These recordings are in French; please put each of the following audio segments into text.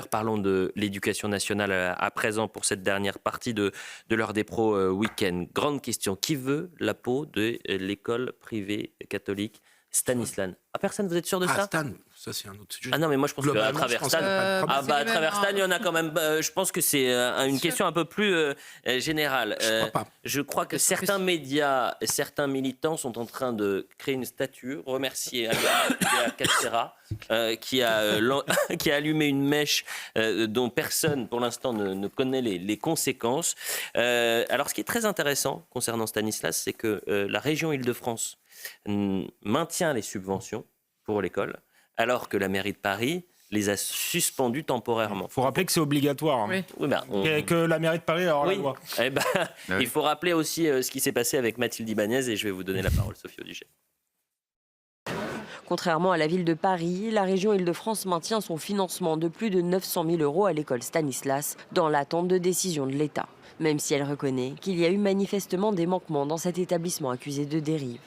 Parlons de l'éducation nationale à présent pour cette dernière partie de l'heure des pros week-end. Grande question, qui veut la peau de l'école privée catholique Stanislas? Ah, personne, vous êtes sûr de ça? Stan, ça c'est un autre sujet. Ah non, mais moi je pense qu'à travers Stan, à travers Stan, il y en a quand même. Je pense que c'est une question un peu plus générale. Je crois que certains médias, certains militants sont en train de créer une statue, remercier Andrea Castera, qui a allumé une mèche dont personne pour l'instant ne connaît les conséquences. Alors ce qui est très intéressant concernant Stanislas, c'est que la région Île-de-France maintient les subventions pour l'école, alors que la mairie de Paris les a suspendus temporairement. Il faut rappeler que c'est obligatoire. Hein. Oui, que la mairie de Paris a la loi. Il faut rappeler aussi ce qui s'est passé avec Mathilde Ibanez, et je vais vous donner la parole, Sophie Audugé. Contrairement à la ville de Paris, la région Île-de-France maintient son financement de plus de 900 000 € à l'école Stanislas, dans l'attente de décision de l'État. Même si elle reconnaît qu'il y a eu manifestement des manquements dans cet établissement accusé de dérive.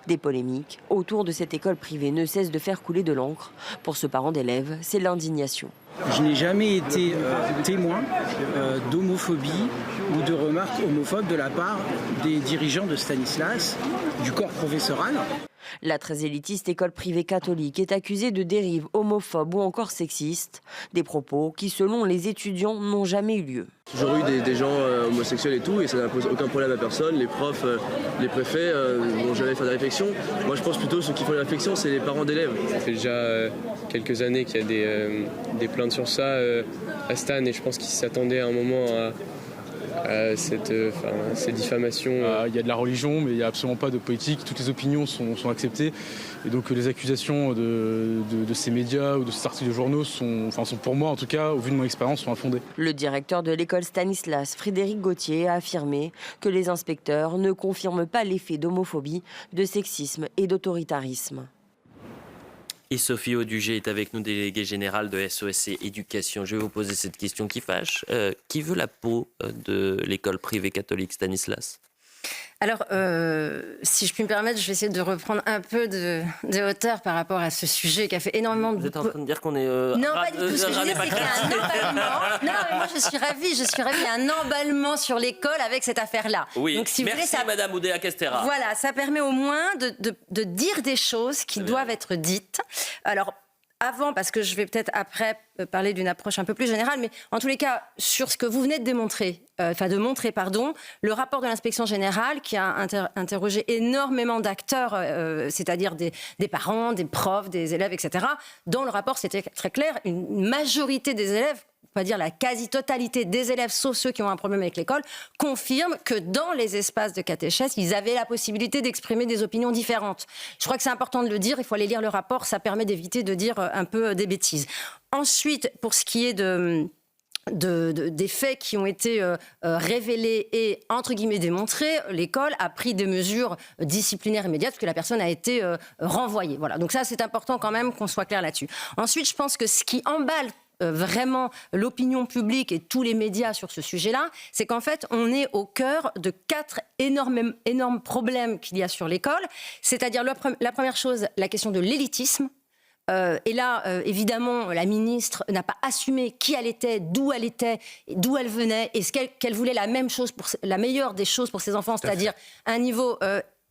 Des polémiques autour de cette école privée ne cessent de faire couler de l'encre. Pour ce parent d'élève, c'est l'indignation. Je n'ai jamais été témoin d'homophobie ou de remarques homophobes de la part des dirigeants de Stanislas, du corps professoral. La très élitiste école privée catholique est accusée de dérives homophobes ou encore sexistes, des propos qui, selon les étudiants, n'ont jamais eu lieu. J'ai toujours eu des gens homosexuels et tout, et ça n'impose aucun problème à personne. Les profs, les préfets vont jamais faire de réflexion. Moi, je pense plutôt ceux qui font les réflexions, c'est les parents d'élèves. Ça fait déjà quelques années qu'il y a des plaintes sur ça à Stan, et je pense qu'ils s'attendaient à un moment à ces diffamations. Il y a de la religion, mais il n'y a absolument pas de politique. Toutes les opinions sont acceptées. Et donc les accusations de ces médias ou de ces articles de journaux sont pour moi, en tout cas, au vu de mon expérience, sont infondées. Le directeur de l'école Stanislas, Frédéric Gauthier, a affirmé que les inspecteurs ne confirment pas l'effet d'homophobie, de sexisme et d'autoritarisme. Et Sophie Audugé est avec nous, déléguée générale de SOS Éducation. Je vais vous poser cette question qui fâche. Qui veut la peau de l'école privée catholique Stanislas? Alors, si je puis me permettre, je vais essayer de reprendre un peu de hauteur par rapport à ce sujet qui a fait énormément de... Vous êtes en train de dire qu'on est... non, pas du tout. Ce que je veux dire, c'est qu'il y a un emballement. Non, mais moi, je suis ravie. Il y a un emballement sur l'école avec cette affaire-là. Oui, donc, si merci vous voulez, Madame Oudéa Castéra. Voilà, ça permet au moins de dire des choses qui doivent être dites. Alors, avant, parce que je vais peut-être après parler d'une approche un peu plus générale, mais en tous les cas, sur ce que vous venez de montrer, le rapport de l'inspection générale qui a interrogé énormément d'acteurs, c'est-à-dire des parents, des profs, des élèves, etc. Dans le rapport, c'était très clair, une majorité des élèves, on va dire la quasi-totalité des élèves, sauf ceux qui ont un problème avec l'école, confirment que dans les espaces de catéchèse, ils avaient la possibilité d'exprimer des opinions différentes. Je crois que c'est important de le dire, il faut aller lire le rapport, ça permet d'éviter de dire un peu des bêtises. Ensuite, pour ce qui est des faits qui ont été révélés et, entre guillemets, démontrés, l'école a pris des mesures disciplinaires immédiates parce que la personne a été renvoyée. Voilà. Donc ça, c'est important quand même qu'on soit clair là-dessus. Ensuite, je pense que ce qui emballe vraiment l'opinion publique et tous les médias sur ce sujet-là, c'est qu'en fait, on est au cœur de 4 énormes problèmes qu'il y a sur l'école. C'est-à-dire, la première chose, la question de l'élitisme. Et là, évidemment, la ministre n'a pas assumé qui elle était, d'où elle venait, et qu'elle voulait la meilleure des choses pour ses enfants, c'est-à-dire un niveau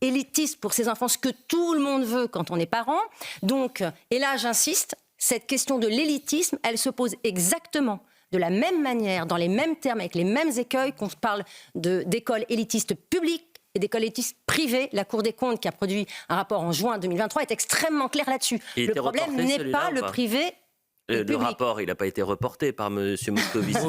élitiste pour ses enfants, ce que tout le monde veut quand on est parent. Donc, et là, j'insiste, cette question de l'élitisme, elle se pose exactement de la même manière, dans les mêmes termes, avec les mêmes écueils, qu'on parle d'écoles élitistes publiques et d'écoles élitistes privées. La Cour des comptes, qui a produit un rapport en juin 2023, est extrêmement claire là-dessus. Le problème n'est pas le privé. Le rapport, il n'a pas été reporté par M. Moscovici.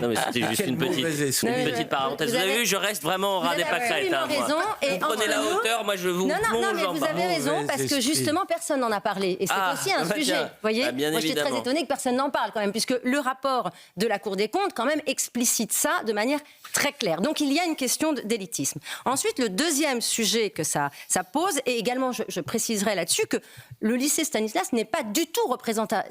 Non, mais c'était juste une petite parenthèse. Vous avez vu, je reste vraiment au ras des pâquerettes. Vous prenez la hauteur, moi je vous plonge. Non, mais vous avez raison, parce que justement, personne n'en a parlé. Et c'est aussi un sujet. Vous voyez, moi, je suis très étonnée que personne n'en parle quand même, puisque le rapport de la Cour des comptes, quand même, explicite ça de manière très claire. Donc, il y a une question d'élitisme. Ensuite, le deuxième sujet que ça pose, et également, je préciserai là-dessus, que le lycée Stanislas n'est pas du tout représentatif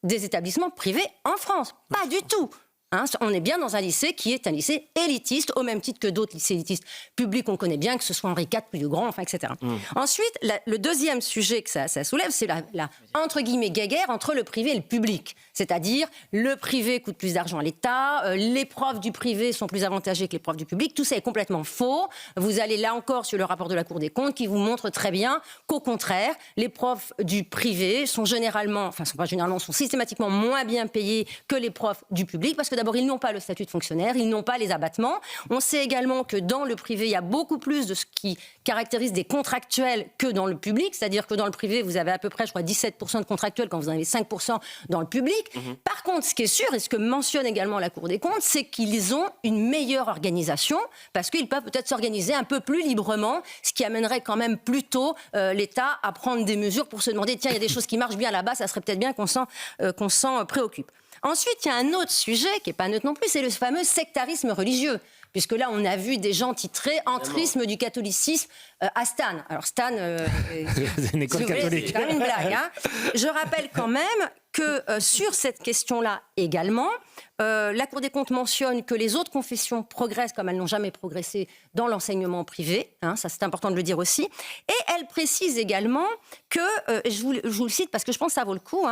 des établissements privés en France. Pas du tout. Hein, on est bien dans un lycée qui est un lycée élitiste, au même titre que d'autres lycées élitistes publics qu'on connaît bien, que ce soit Henri IV, plus grand, enfin, etc. Ensuite, le deuxième sujet que ça soulève, c'est la entre guillemets, guéguerre entre le privé et le public. C'est-à-dire, le privé coûte plus d'argent à l'État, les profs du privé sont plus avantagés que les profs du public. Tout ça est complètement faux. Vous allez là encore sur le rapport de la Cour des comptes qui vous montre très bien qu'au contraire, les profs du privé sont sont systématiquement moins bien payés que les profs du public, parce que d'abord, ils n'ont pas le statut de fonctionnaire, ils n'ont pas les abattements. On sait également que dans le privé, il y a beaucoup plus de ce qui caractérise des contractuels que dans le public, c'est-à-dire que dans le privé, vous avez à peu près, je crois, 17% de contractuels quand vous en avez 5% dans le public. Par contre, ce qui est sûr, et ce que mentionne également la Cour des comptes, c'est qu'ils ont une meilleure organisation, parce qu'ils peuvent peut-être s'organiser un peu plus librement, ce qui amènerait quand même plutôt l'État à prendre des mesures pour se demander, tiens, il y a des choses qui marchent bien là-bas, ça serait peut-être bien qu'on s'en préoccupe. Ensuite, il y a un autre sujet qui n'est pas neutre non plus, c'est le fameux sectarisme religieux. Puisque là, on a vu des gens titrer « Entrisme du catholicisme à Stan ». Alors Stan, c'est une école catholique. C'est quand même une blague. Hein. Je rappelle quand même que sur cette question-là également, la Cour des comptes mentionne que les autres confessions progressent comme elles n'ont jamais progressé dans l'enseignement privé. Hein, ça, c'est important de le dire aussi. Et elle précise également que, je vous le cite parce que je pense que ça vaut le coup,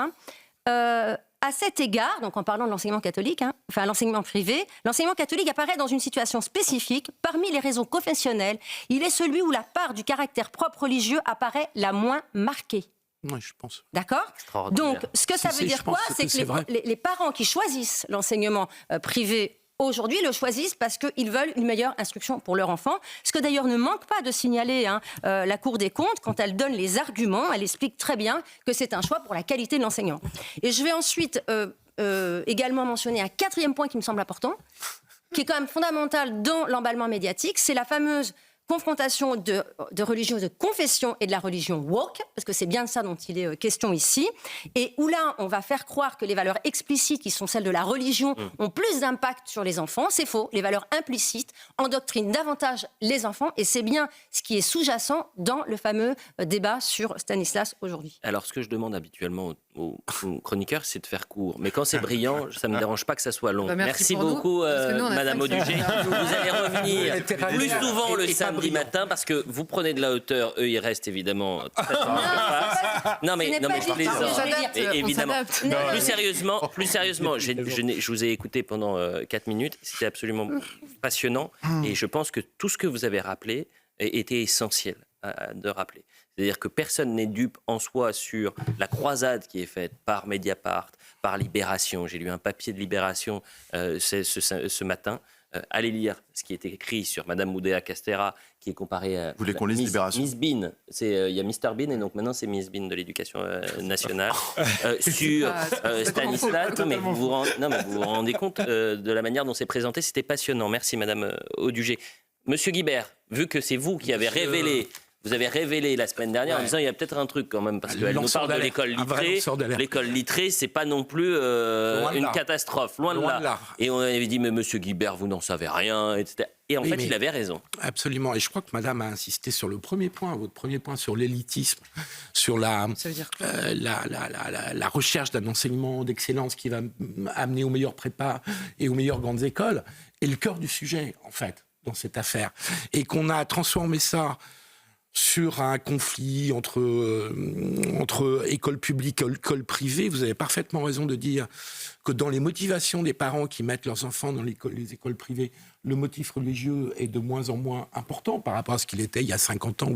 à cet égard, donc en parlant de l'enseignement catholique, l'enseignement privé, l'enseignement catholique apparaît dans une situation spécifique. Parmi les réseaux confessionnels, il est celui où la part du caractère propre religieux apparaît la moins marquée. Oui, je pense. D'accord ? Donc, ce que ça veut dire quoi ? C'est que les parents qui choisissent l'enseignement privé aujourd'hui le choisissent parce qu'ils veulent une meilleure instruction pour leur enfant. Ce que d'ailleurs ne manque pas de signaler la Cour des comptes, quand elle donne les arguments, elle explique très bien que c'est un choix pour la qualité de l'enseignement. Et je vais ensuite également mentionner un quatrième point qui me semble important, qui est quand même fondamental dans l'emballement médiatique, c'est la fameuse confrontation de religion, de confession et de la religion woke, parce que c'est bien de ça dont il est question ici, et où là, on va faire croire que les valeurs explicites, qui sont celles de la religion, ont plus d'impact sur les enfants. C'est faux. Les valeurs implicites endoctrinent davantage les enfants, et c'est bien ce qui est sous-jacent dans le fameux débat sur Stanislas aujourd'hui. Alors, ce que je demande habituellement aux chroniqueurs, c'est de faire court. Mais quand c'est brillant, ça ne me dérange pas que ça soit long. Merci beaucoup, Madame Audugé. Vous allez revenir plus souvent le samedi matin, parce que vous prenez de la hauteur, eux, ils restent évidemment très Non, mais je plaisante. Évidemment. Plus sérieusement, je vous ai écouté pendant 4 minutes. C'était absolument passionnant. Et je pense que tout ce que vous avez rappelé était essentiel de rappeler. C'est-à-dire que personne n'est dupe en soi sur la croisade qui est faite par Mediapart, par Libération. J'ai lu un papier de Libération ce matin. Allez lire ce qui est écrit sur Madame Oudéa Castéra, qui est comparée à Vous voulez qu'on lise Libération ? Miss Bean. Il y a Mr Bean et donc maintenant c'est Miss Bean de l'Éducation nationale sur Stanislas. Non mais vous vous rendez compte de la manière dont c'est présenté. C'était passionnant. Merci Madame Audugé. Monsieur Guibert, vu que c'est vous qui avez révélé. Vous avez révélé la semaine dernière en disant il y a peut-être un truc quand même, parce qu'elle nous parle de l'école littrée. L'école littrée, c'est pas non plus une catastrophe, loin de là. Et on avait dit, mais monsieur Guibert, vous n'en savez rien, etc. Et en fait, il avait raison. Absolument. Et je crois que madame a insisté sur votre premier point sur l'élitisme, sur la recherche d'un enseignement d'excellence qui va amener aux meilleures prépas et aux meilleures grandes écoles, est le cœur du sujet, en fait, dans cette affaire. Et qu'on a transformé ça sur un conflit entre école publique et école privée. Vous avez parfaitement raison de dire que dans les motivations des parents qui mettent leurs enfants dans les écoles privées, le motif religieux est de moins en moins important par rapport à ce qu'il était il y a 50 ans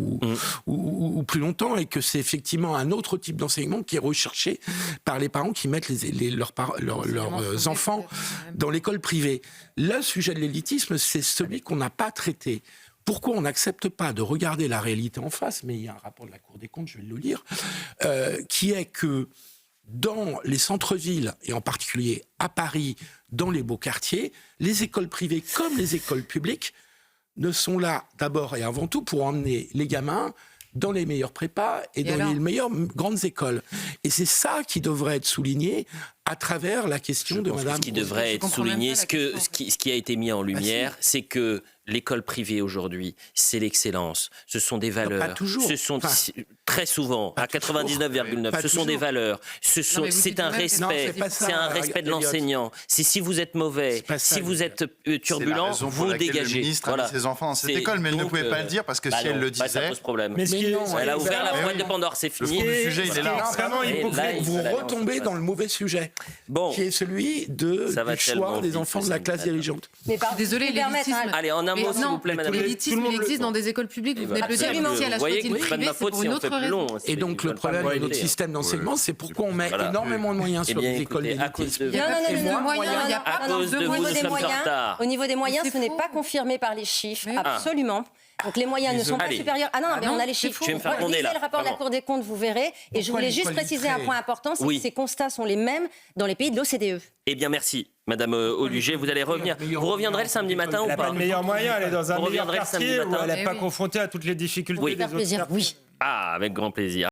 ou plus longtemps, et que c'est effectivement un autre type d'enseignement qui est recherché par les parents qui mettent leurs enfants dans l'école privée. Le sujet de l'élitisme, c'est celui qu'on n'a pas traité. Pourquoi on n'accepte pas de regarder la réalité en face ? Mais il y a un rapport de la Cour des comptes, je vais le lire, qui est que dans les centres-villes, et en particulier à Paris, dans les beaux quartiers, les écoles privées comme les écoles publiques ne sont là d'abord et avant tout pour emmener les gamins dans les meilleures prépas et dans les meilleures grandes écoles. Et c'est ça qui devrait être souligné à travers la question de Madame. Ce qui devrait être souligné, ce qui a été mis en lumière, c'est que l'école privée aujourd'hui, c'est l'excellence. Ce sont des valeurs. Pas toujours. Ce sont très souvent, à 99,9, ce sont des valeurs. C'est un respect. C'est un respect de l'enseignant. Si vous êtes mauvais, si vous êtes turbulent, vous dégagez. Le ministre a mis ses enfants dans cette école, mais elle ne pouvait pas le dire parce que si elle le disait, ça pose problème. Mais non, elle a ouvert la boîte de Pandore, c'est fini. Le sujet, il est là. Vous retombez dans le mauvais sujet, qui est celui du choix des enfants de la classe dirigeante. Mais désolé, l'élitisme. Allez, en un mot, s'il vous plaît, madame. L'élitisme, il existe dans des écoles publiques, vous venez de le dire. Si elle a choisi une privée, c'est pour une autre raison. Et donc, le problème de notre système d'enseignement, c'est pourquoi on met énormément de moyens sur les écoles d'élitisme. Il n'y a pas de Au niveau des moyens, ce n'est pas confirmé par les chiffres, absolument. Donc les moyens ne sont pas supérieurs. Ah non, mais on a les chiffres. Lisez le rapport de la Cour des comptes, vous verrez. Et je voulais juste préciser un point important, c'est que ces constats sont les mêmes dans les pays de l'OCDE. Eh bien, merci, Madame Auluger. Vous allez revenir. Vous reviendrez le samedi matin ou pas? Elle n'a pas le meilleur moyen. Elle est dans un meilleur quartier où elle n'est pas confrontée à toutes les difficultés des autres quartiers. Oui. Ah, avec grand plaisir.